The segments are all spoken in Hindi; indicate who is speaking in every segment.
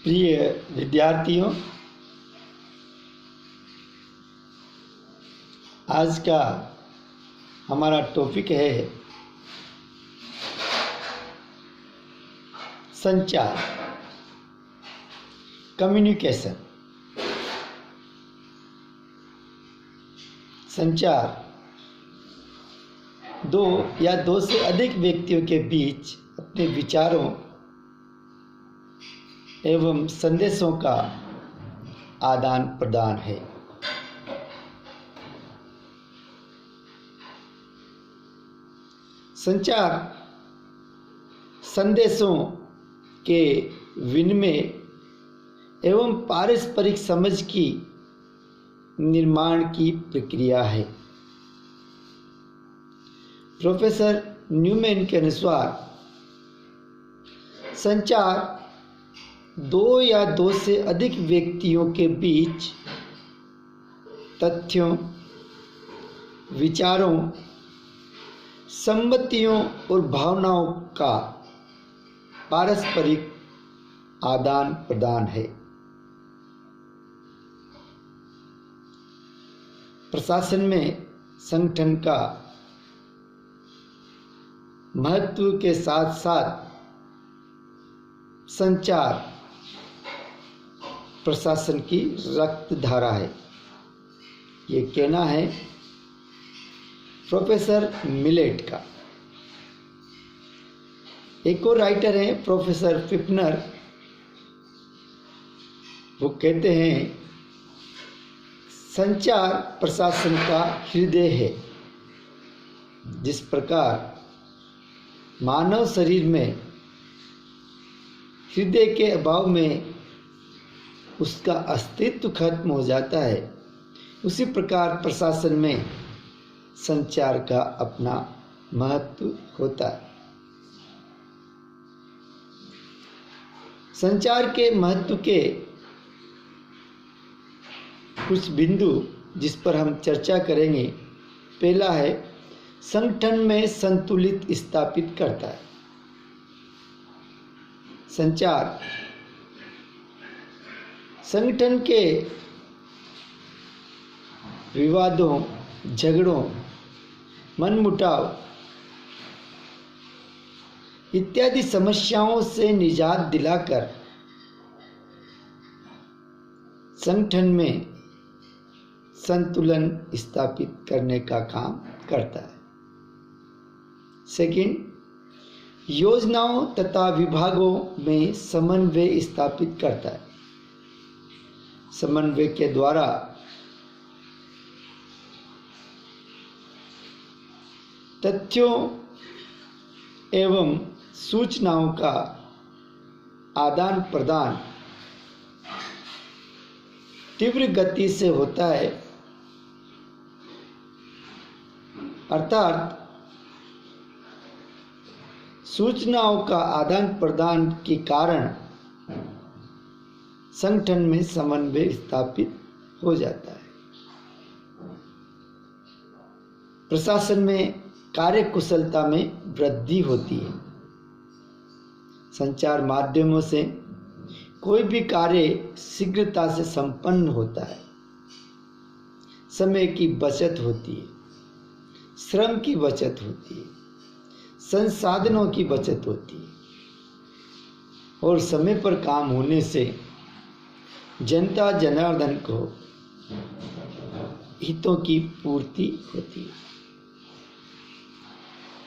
Speaker 1: प्रिय विद्यार्थियों, आज का हमारा टॉपिक है संचार, कम्युनिकेशन। संचार दो या दो से अधिक व्यक्तियों के बीच अपने विचारों एवं संदेशों का आदान प्रदान है। संचार संदेशों के विनिमय एवं पारस्परिक समझ की निर्माण की प्रक्रिया है। प्रोफेसर न्यूमैन के अनुसार संचार दो या दो से अधिक व्यक्तियों के बीच तथ्यों, विचारों, सम्मतियों और भावनाओं का पारस्परिक आदान प्रदान है। प्रशासन में संगठन का महत्व के साथ साथ संचार प्रशासन की रक्त धारा है, ये कहना है प्रोफेसर मिलेट का। एक और राइटर हैं प्रोफेसर फिफ्नर, वो कहते हैं संचार प्रशासन का हृदय है। जिस प्रकार मानव शरीर में हृदय के अभाव में उसका अस्तित्व खत्म हो जाता है, उसी प्रकार प्रशासन में संचार का अपना महत्व होता है। संचार के महत्व के कुछ बिंदु जिस पर हम चर्चा करेंगे। पहला है, संगठन में संतुलित स्थापित करता है। संचार संगठन के विवादों, झगड़ों, मनमुटाव इत्यादि समस्याओं से निजात दिलाकर संगठन में संतुलन स्थापित करने का काम करता है। सेकंड, योजनाओं तथा विभागों में समन्वय स्थापित करता है। समन्वय के द्वारा तथ्यों एवं सूचनाओं का आदान प्रदान तीव्र गति से होता है, अर्थात सूचनाओं का आदान प्रदान के कारण संगठन में समन्वय स्थापित हो जाता है। प्रशासन में कार्यकुशलता में वृद्धि होती है। संचार माध्यमों से कोई भी कार्य शीघ्रता से संपन्न होता है। समय की बचत होती है, श्रम की बचत होती है, संसाधनों की बचत होती है और समय पर काम होने से जनता जनार्दन को हितों की पूर्ति होती है।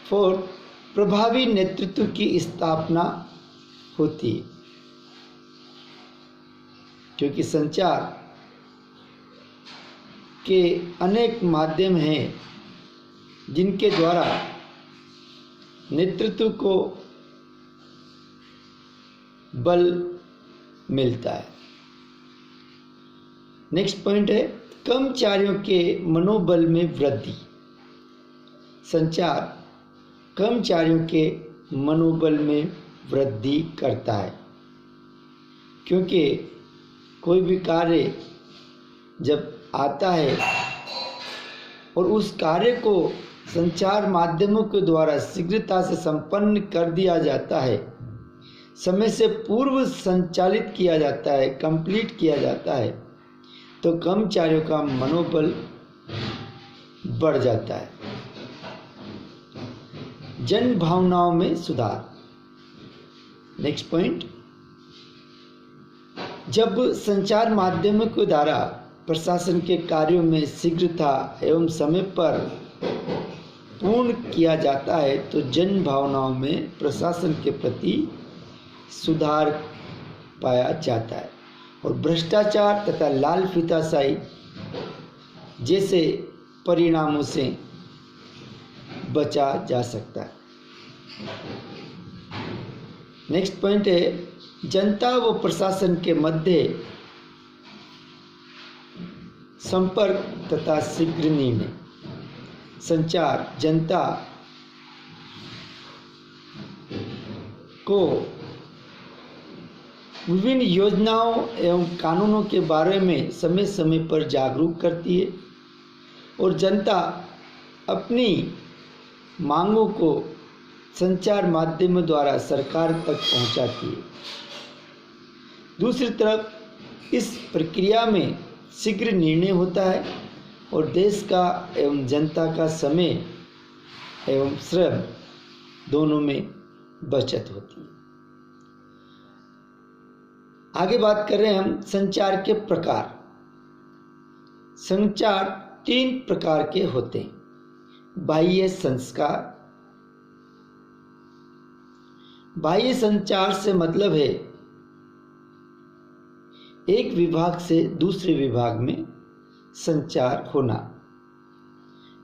Speaker 1: फोर्थ, प्रभावी नेतृत्व की स्थापना होती है, क्योंकि संचार के अनेक माध्यम हैं जिनके द्वारा नेतृत्व को बल मिलता है। नेक्स्ट पॉइंट है, कर्मचारियों के मनोबल में वृद्धि। संचार कर्मचारियों के मनोबल में वृद्धि करता है, क्योंकि कोई भी कार्य जब आता है और उस कार्य को संचार माध्यमों के द्वारा शीघ्रता से संपन्न कर दिया जाता है, समय से पूर्व संचालित किया जाता है, कंप्लीट किया जाता है, तो कर्मचारियों का मनोबल बढ़ जाता है। जन भावनाओं में सुधार। नेक्स्ट पॉइंट, जब संचार माध्यमों के द्वारा प्रशासन के कार्यों में शीघ्रता एवं समय पर पूर्ण किया जाता है तो जन भावनाओं में प्रशासन के प्रति सुधार पाया जाता है और भ्रष्टाचार तथा लाल फीताशाही जैसे परिणामों से बचा जा सकता है। नेक्स्ट पॉइंट है, जनता व प्रशासन के मध्य संपर्क तथा शीघ्र निर्णय। संचार जनता को विभिन्न योजनाओं एवं कानूनों के बारे में समय समय पर जागरूक करती है और जनता अपनी मांगों को संचार माध्यमों द्वारा सरकार तक पहुंचाती है। दूसरी तरफ इस प्रक्रिया में शीघ्र निर्णय होता है और देश का एवं जनता का समय एवं श्रम दोनों में बचत होती है। आगे बात कर रहे हैं हम संचार के प्रकार। संचार 3 प्रकार के होते हैं। बाह्य संस्कार। बाह्य संचार से मतलब है एक विभाग से दूसरे विभाग में संचार होना,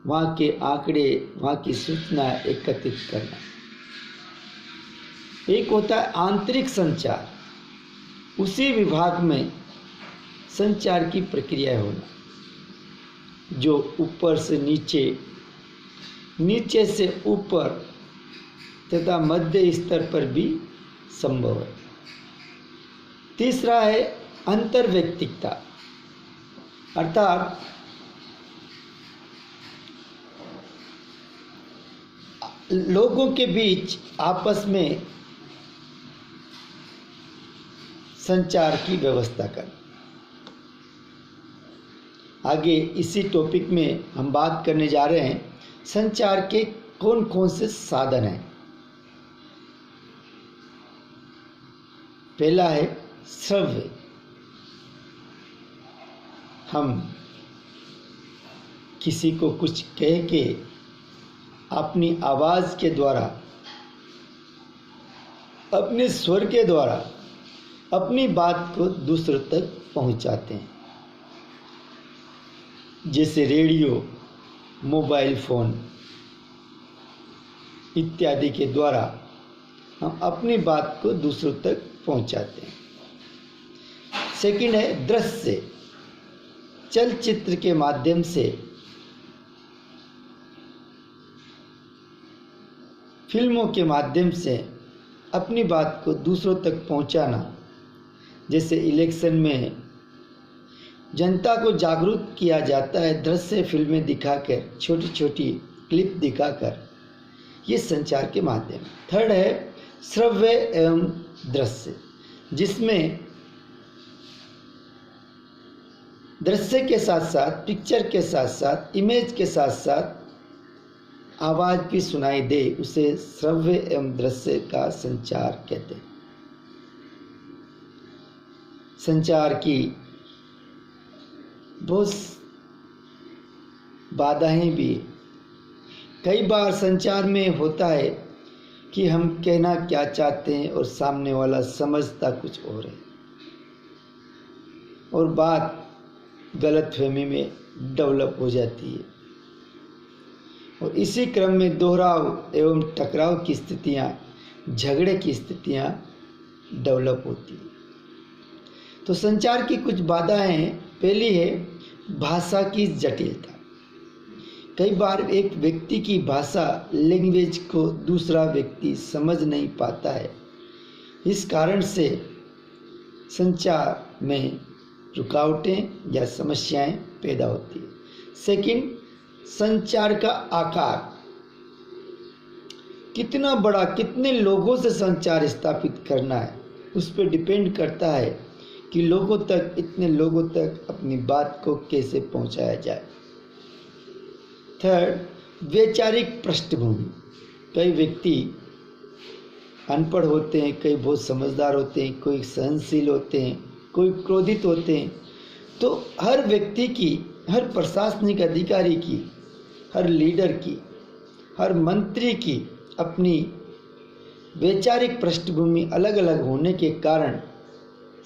Speaker 1: वहां के आंकड़े, वहां की सूचना एकत्रित करना। एक होता है आंतरिक संचार, उसी विभाग में संचार की प्रक्रिया होना, जो ऊपर से नीचे, नीचे से ऊपर तथा मध्य स्तर पर भी संभव है। तीसरा है अंतर्वैयक्तिकता, अर्थात लोगों के बीच आपस में संचार की व्यवस्था करना। आगे इसी टॉपिक में हम बात करने जा रहे हैं संचार के कौन कौन से साधन हैं। पहला है श्रव्य। हम किसी को कुछ कह के अपनी आवाज के द्वारा, अपने स्वर के द्वारा अपनी बात को दूसरों तक पहुंचाते हैं, जैसे रेडियो, मोबाइल फोन इत्यादि के द्वारा हम अपनी बात को दूसरों तक पहुंचाते हैं। सेकंड है दृश्य। चलचित्र के माध्यम से, फिल्मों के माध्यम से अपनी बात को दूसरों तक पहुंचाना, जैसे इलेक्शन में जनता को जागरूक किया जाता है दृश्य फिल्में दिखाकर, छोटी छोटी क्लिप दिखाकर, ये संचार के माध्यम। थर्ड है श्रव्य एवं दृश्य, जिसमें दृश्य के साथ साथ, पिक्चर के साथ साथ, इमेज के साथ साथ आवाज भी सुनाई दे, उसे श्रव्य एवं दृश्य का संचार कहते हैं। संचार की बहुत बाधाएं भी, कई बार संचार में होता है कि हम कहना क्या चाहते हैं और सामने वाला समझता कुछ और है और बात गलतफहमी में डेवलप हो जाती है और इसी क्रम में दोहराव एवं टकराव की स्थितियां, झगड़े की स्थितियां डेवलप होती है। तो संचार की कुछ बाधाएं हैं। पहली है भाषा की जटिलता। कई बार एक व्यक्ति की भाषा, लैंग्वेज को दूसरा व्यक्ति समझ नहीं पाता है। इस कारण से संचार में रुकावटें या समस्याएं पैदा होती है। सेकंड, संचार का आकार। कितना बड़ा, कितने लोगों से संचार स्थापित करना है, उस पर डिपेंड करता है कि लोगों तक, इतने लोगों तक अपनी बात को कैसे पहुंचाया जाए। थर्ड, वैचारिक पृष्ठभूमि। कई व्यक्ति अनपढ़ होते हैं, कई बहुत समझदार होते हैं, कोई सहनशील होते हैं, कोई क्रोधित होते हैं। तो हर व्यक्ति की, हर प्रशासनिक अधिकारी की, हर लीडर की, हर मंत्री की अपनी वैचारिक पृष्ठभूमि अलग अलग होने के कारण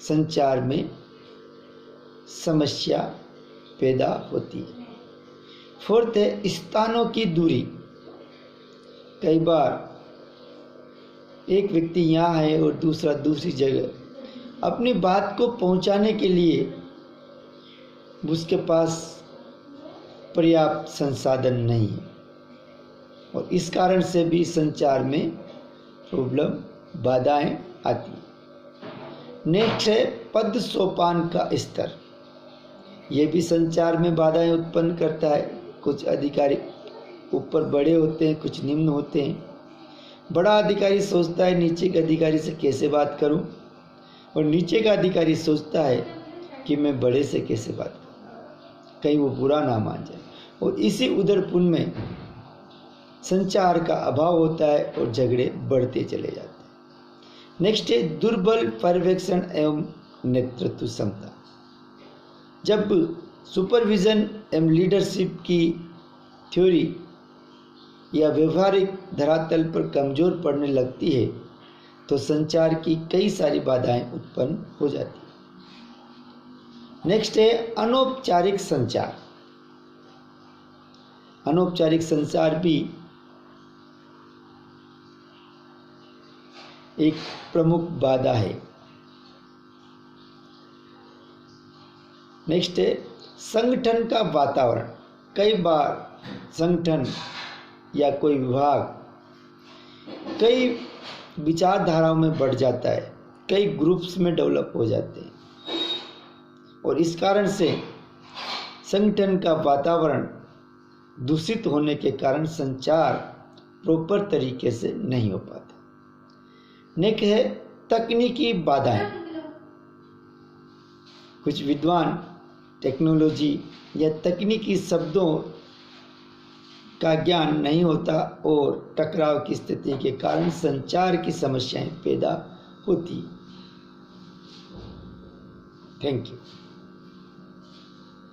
Speaker 1: संचार में समस्या पैदा होती है। फोर्थ है स्थानों की दूरी। कई बार एक व्यक्ति यहाँ है और दूसरा दूसरी जगह, अपनी बात को पहुँचाने के लिए उसके पास पर्याप्त संसाधन नहीं है और इस कारण से भी संचार में प्रॉब्लम, बाधाएं आती हैं। नेक्स्ट है पद सोपान का स्तर। ये भी संचार में बाधाएं उत्पन्न करता है। कुछ अधिकारी ऊपर बड़े होते हैं, कुछ निम्न होते हैं। बड़ा अधिकारी सोचता है नीचे के अधिकारी से कैसे बात करूं, और नीचे का अधिकारी सोचता है कि मैं बड़े से कैसे बात करूं, कहीं वो बुरा ना मान जाए, और इसी उधरपुन में संचार का अभाव होता है और झगड़े बढ़ते चले जाते हैं। नेक्स्ट है दुर्बल पर्यवेक्षण एवं नेतृत्व क्षमता। जब सुपरविजन एवं लीडरशिप की थ्योरी या व्यवहारिक धरातल पर कमजोर पड़ने लगती है तो संचार की कई सारी बाधाएं उत्पन्न हो जाती है। नेक्स्ट है अनौपचारिक संचार। अनौपचारिक संचार भी एक प्रमुख बाधा है। नेक्स्ट है संगठन का वातावरण। कई बार संगठन या कोई विभाग कई विचारधाराओं में बढ़ जाता है, कई ग्रुप्स में डेवलप हो जाते हैं और इस कारण से संगठन का वातावरण दूषित होने के कारण संचार प्रॉपर तरीके से नहीं हो पाता। नेक्स्ट है तकनीकी बाधाएं। कुछ विद्वान टेक्नोलॉजी या तकनीकी शब्दों का ज्ञान नहीं होता और टकराव की स्थिति के कारण संचार की समस्याएं पैदा होती। Thank you.